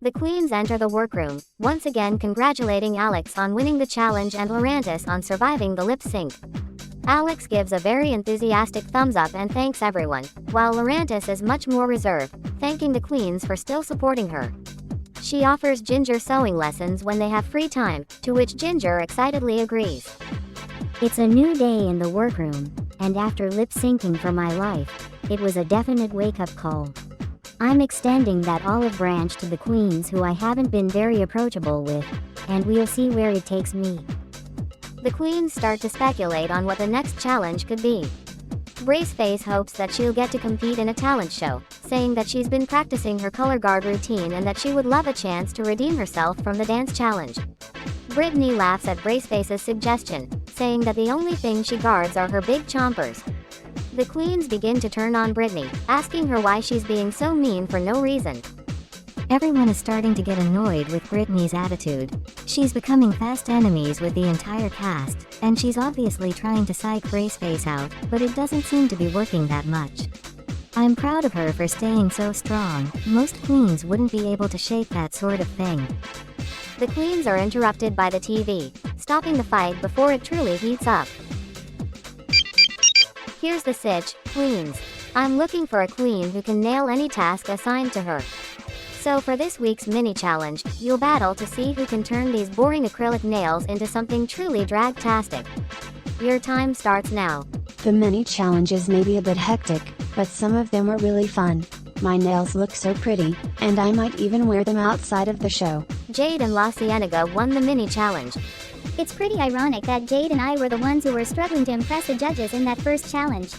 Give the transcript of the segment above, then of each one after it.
The queens enter the workroom, once again congratulating Alex on winning the challenge and Lorantis on surviving the lip sync. Alex gives a very enthusiastic thumbs up and thanks everyone, while Lorantis is much more reserved, thanking the queens for still supporting her. She offers Ginger sewing lessons when they have free time, to which Ginger excitedly agrees. It's a new day in the workroom, and after lip syncing for my life, it was a definite wake-up call. I'm extending that olive branch to the queens who I haven't been very approachable with, and we'll see where it takes me. The queens start to speculate on what the next challenge could be. Braceface hopes that she'll get to compete in a talent show, saying that she's been practicing her color guard routine and that she would love a chance to redeem herself from the dance challenge. Brittany laughs at Braceface's suggestion, saying that the only thing she guards are her big chompers. The queens begin to turn on Brittany, asking her why she's being so mean for no reason. Everyone is starting to get annoyed with Brittany's attitude. She's becoming fast enemies with the entire cast, and she's obviously trying to psych Braceface out, but it doesn't seem to be working that much. I'm proud of her for staying so strong. Most queens wouldn't be able to shake that sort of thing. The queens are interrupted by the TV, stopping the fight before it truly heats up. Here's the sitch, queens. I'm looking for a queen who can nail any task assigned to her. So for this week's mini challenge, you'll battle to see who can turn these boring acrylic nails into something truly drag-tastic. Your time starts now. The mini challenges may be a bit hectic, but some of them were really fun. My nails look so pretty, and I might even wear them outside of the show. Jade and La Cienega won the mini challenge. It's pretty ironic that Jade and I were the ones who were struggling to impress the judges in that first challenge.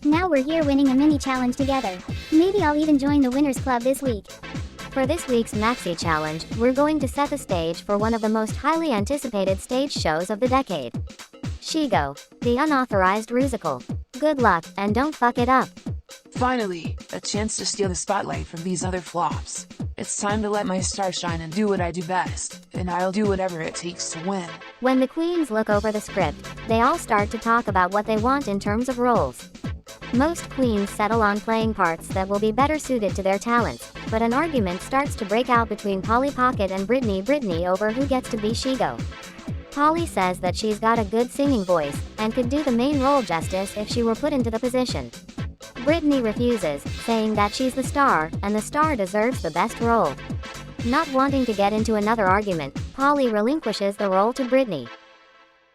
Now we're here winning a mini challenge together. Maybe I'll even join the winners club this week. For this week's Maxi Challenge, we're going to set the stage for one of the most highly anticipated stage shows of the decade. Shego, the Unauthorized Rusical. Good luck, and don't fuck it up. Finally, a chance to steal the spotlight from these other flops. It's time to let my star shine and do what I do best, and I'll do whatever it takes to win. When the queens look over the script, they all start to talk about what they want in terms of roles. Most queens settle on playing parts that will be better suited to their talents, but an argument starts to break out between Polly Pocket and Brittany over who gets to be Shego. Polly says that she's got a good singing voice, and could do the main role justice if she were put into the position. Brittany refuses, saying that she's the star, and the star deserves the best role. Not wanting to get into another argument, Polly relinquishes the role to Brittany.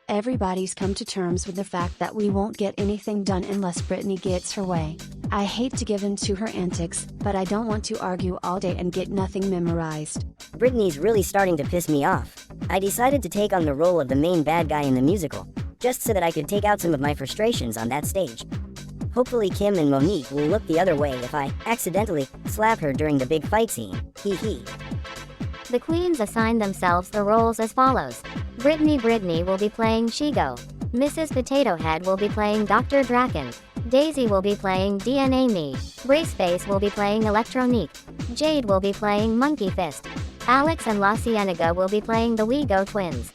Everybody's come to terms with the fact that we won't get anything done unless Brittany gets her way. I hate to give in to her antics, but I don't want to argue all day and get nothing memorized. Brittany's really starting to piss me off. I decided to take on the role of the main bad guy in the musical, just so that I could take out some of my frustrations on that stage. Hopefully Kim and Monique will look the other way if I accidentally slap her during the big fight scene. Hee hee. The queens assign themselves the roles as follows. Brittany will be playing Shego. Mrs. Potato Head will be playing Dr. Draken. Daisy will be playing DNA Me. Braceface will be playing Electronique. Jade will be playing Monkey Fist. Alex and La Cienega will be playing the We Go twins.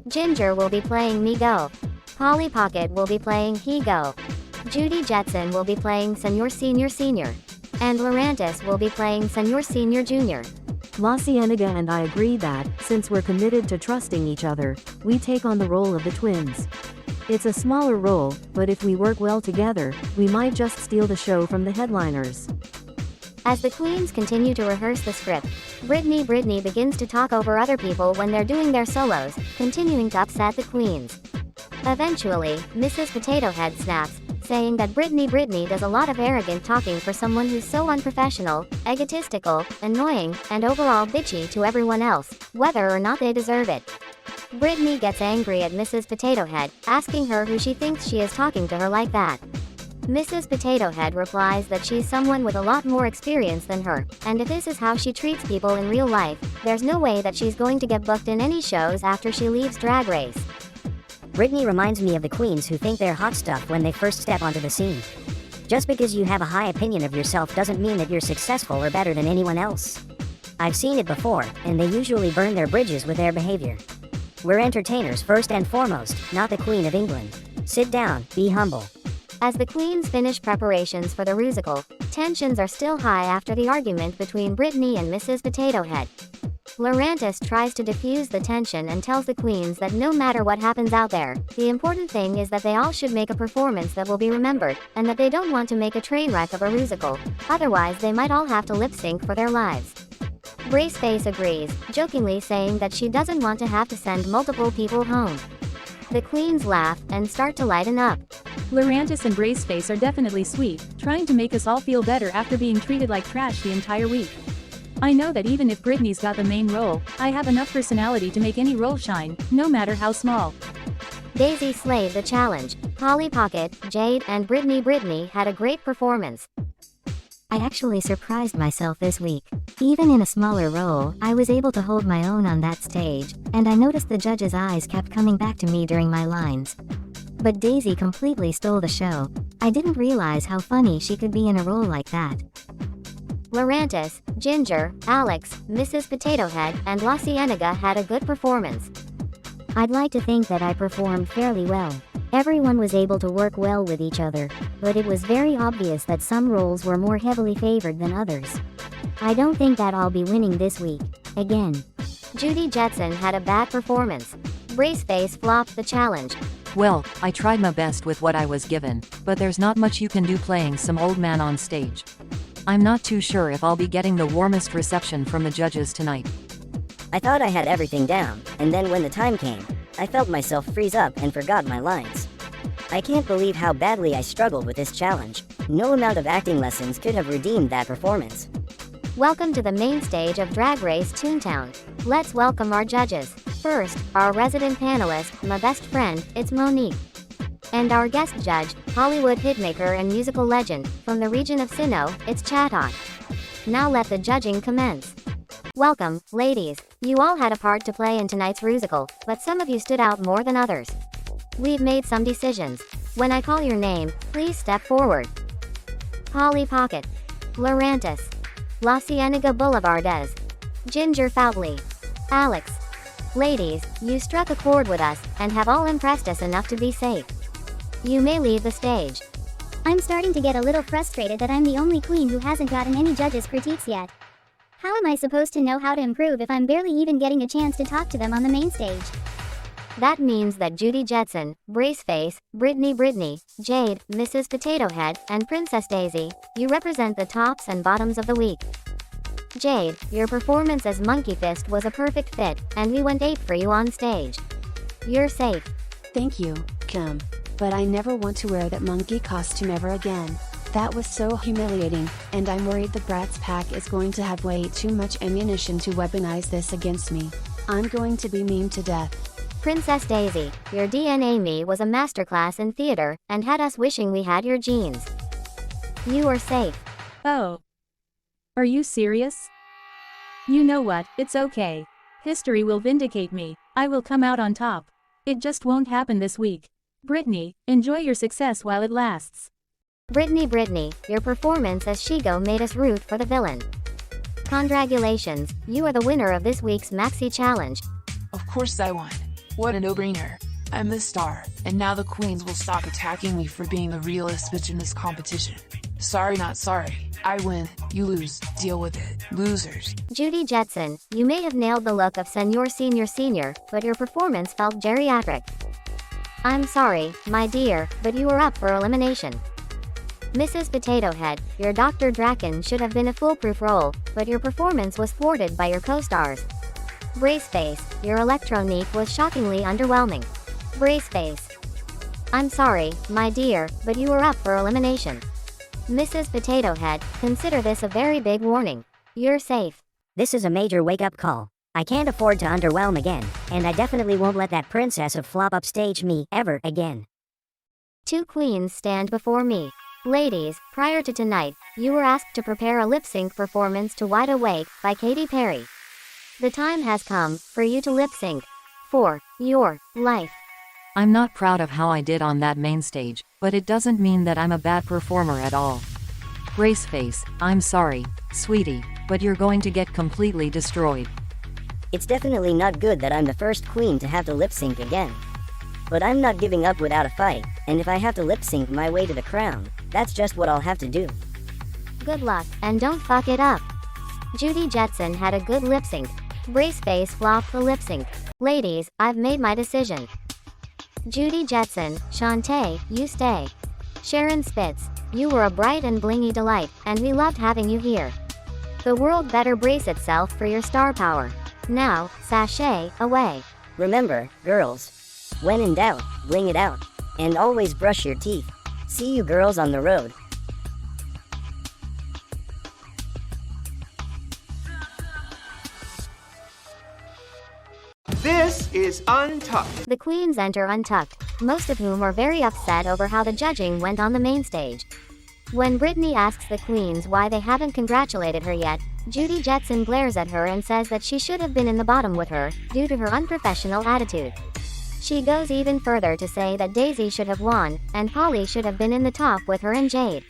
Ginger will be playing Me Go. Polly Pocket will be playing He Go. Judy Jetson will be playing Senor Senior Senior. And Lorantis will be playing Senor Senior Junior. La Cienega and I agree that, since we're committed to trusting each other, we take on the role of the twins. It's a smaller role, but if we work well together, we might just steal the show from the headliners. As the queens continue to rehearse the script, Brittany begins to talk over other people when they're doing their solos, continuing to upset the queens. Eventually, Mrs. Potato Head snaps, saying that Brittany does a lot of arrogant talking for someone who's so unprofessional, egotistical, annoying, and overall bitchy to everyone else, whether or not they deserve it. Brittany gets angry at Mrs. Potato Head, asking her who she thinks she is talking to her like that. Mrs. Potato Head replies that she's someone with a lot more experience than her, and if this is how she treats people in real life, there's no way that she's going to get booked in any shows after she leaves Drag Race. Brittany reminds me of the queens who think they're hot stuff when they first step onto the scene. Just because you have a high opinion of yourself doesn't mean that you're successful or better than anyone else. I've seen it before, and they usually burn their bridges with their behavior. We're entertainers first and foremost, not the Queen of England. Sit down, be humble. As the queens finish preparations for the Rusical, tensions are still high after the argument between Brittany and Mrs. Potato Head. Laurantis tries to diffuse the tension and tells the queens that no matter what happens out there, the important thing is that they all should make a performance that will be remembered, and that they don't want to make a train wreck of a Rusical, otherwise they might all have to lip sync for their lives. Braceface agrees, jokingly saying that she doesn't want to have to send multiple people home. The queens laugh and start to lighten up. Laurantis and Braceface are definitely sweet, trying to make us all feel better after being treated like trash the entire week. I know that even if Brittany's got the main role, I have enough personality to make any role shine, no matter how small. Daisy slayed the challenge. Polly Pocket, Jade, and Brittany had a great performance. I actually surprised myself this week. Even in a smaller role, I was able to hold my own on that stage, and I noticed the judges' eyes kept coming back to me during my lines. But Daisy completely stole the show. I didn't realize how funny she could be in a role like that. Laurantis, Ginger, Alex, Mrs. Potato Head, and La Cienega had a good performance. I'd like to think that I performed fairly well. Everyone was able to work well with each other, but it was very obvious that some roles were more heavily favored than others. I don't think that I'll be winning this week, again. Judy Jetson had a bad performance. Braceface flopped the challenge. Well, I tried my best with what I was given, but there's not much you can do playing some old man on stage. I'm not too sure if I'll be getting the warmest reception from the judges tonight. I thought I had everything down, and then when the time came, I felt myself freeze up and forgot my lines. I can't believe how badly I struggled with this challenge. No amount of acting lessons could have redeemed that performance. Welcome to the main stage of Drag Race Toontown. Let's welcome our judges. First, our resident panelist, my best friend, it's Monique. And our guest judge, Hollywood hitmaker and musical legend, from the region of Sinnoh, it's Chatot. Now let the judging commence. Welcome, ladies. You all had a part to play in tonight's Rusical, but some of you stood out more than others. We've made some decisions. When I call your name, please step forward. Polly Pocket, Laurantis, La Cienega Boulevardes, Ginger Foutley, Alex. Ladies, you struck a chord with us, and have all impressed us enough to be safe. You may leave the stage. I'm starting to get a little frustrated that I'm the only queen who hasn't gotten any judges' critiques yet. How am I supposed to know how to improve if I'm barely even getting a chance to talk to them on the main stage? That means that Judy Jetson, Braceface, Brittany, Jade, Mrs. Potato Head, and Princess Daisy, you represent the tops and bottoms of the week. Jade, your performance as Monkey Fist was a perfect fit, and we went ape for you on stage. You're safe. Thank you, Kim. But I never want to wear that monkey costume ever again. That was so humiliating, and I'm worried the Bratz pack is going to have way too much ammunition to weaponize this against me. I'm going to be memed to death. Princess Daisy, your DNA me was a masterclass in theater, and had us wishing we had your genes. You are safe. Oh. Are you serious? You know what, it's okay. History will vindicate me. I will come out on top. It just won't happen this week. Brittany, enjoy your success while it lasts. Brittany, your performance as Shego made us root for the villain. Congratulations, you are the winner of this week's Maxi Challenge. Of course I won. What a no-brainer. I'm the star, and now the queens will stop attacking me for being the realest bitch in this competition. Sorry not sorry. I win, you lose, deal with it, losers. Judy Jetson, you may have nailed the look of Senior, but your performance felt geriatric. I'm sorry, my dear, but you are up for elimination. Mrs. Potato Head, your Dr. Draken should have been a foolproof role, but your performance was thwarted by your co-stars. Braceface, your Electronique was shockingly underwhelming. Braceface. I'm sorry, my dear, but you are up for elimination. Mrs. Potato Head, consider this a very big warning. You're safe. This is a major wake-up call. I can't afford to underwhelm again, and I definitely won't let that princess of flop upstage me ever again. Two queens stand before me. Ladies, prior to tonight, you were asked to prepare a lip-sync performance to Wide Awake by Katy Perry. The time has come for you to lip-sync. For your life. I'm not proud of how I did on that main stage, but it doesn't mean that I'm a bad performer at all. Braceface, I'm sorry, sweetie, but you're going to get completely destroyed. It's definitely not good that I'm the first queen to have to lip sync again. But I'm not giving up without a fight, and if I have to lip-sync my way to the crown, that's just what I'll have to do. Good luck, and don't fuck it up. Judy Jetson had a good lip sync. Braceface flopped the lip sync. Ladies, I've made my decision. Judy Jetson, Shantae, you stay. Sharon Spitz, you were a bright and blingy delight, and we loved having you here. The world better brace itself for your star power. Now, sashay away. Remember, girls, when in doubt, bling it out. And always brush your teeth. See you girls on the road. This is Untucked. The queens enter untucked, most of whom are very upset over how the judging went on the main stage. When Brittany asks the queens why they haven't congratulated her yet, Judy Jetson glares at her and says that she should have been in the bottom with her, due to her unprofessional attitude. She goes even further to say that Daisy should have won, and Polly should have been in the top with her and Jade.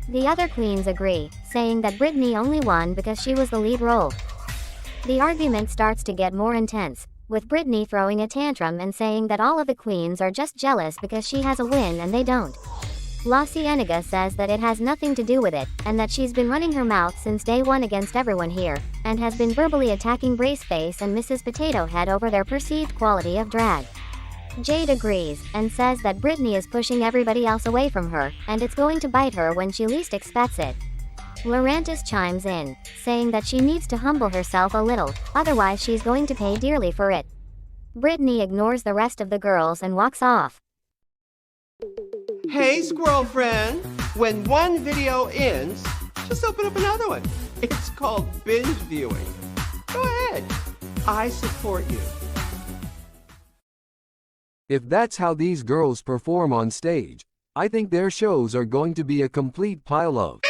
The other queens agree, saying that Brittany only won because she was the lead role. The argument starts to get more intense, with Brittany throwing a tantrum and saying that all of the queens are just jealous because she has a win and they don't. La Cienega says that it has nothing to do with it, and that she's been running her mouth since day one against everyone here, and has been verbally attacking Braceface and Mrs. Potato Head over their perceived quality of drag. Jade agrees, and says that Brittany is pushing everybody else away from her, and it's going to bite her when she least expects it. Laurantis chimes in, saying that she needs to humble herself a little, otherwise she's going to pay dearly for it. Brittany ignores the rest of the girls and walks off. Hey, squirrel friend. When one video ends, just open up another one. It's called binge viewing. Go ahead. I support you. If that's how these girls perform on stage, I think their shows are going to be a complete pile of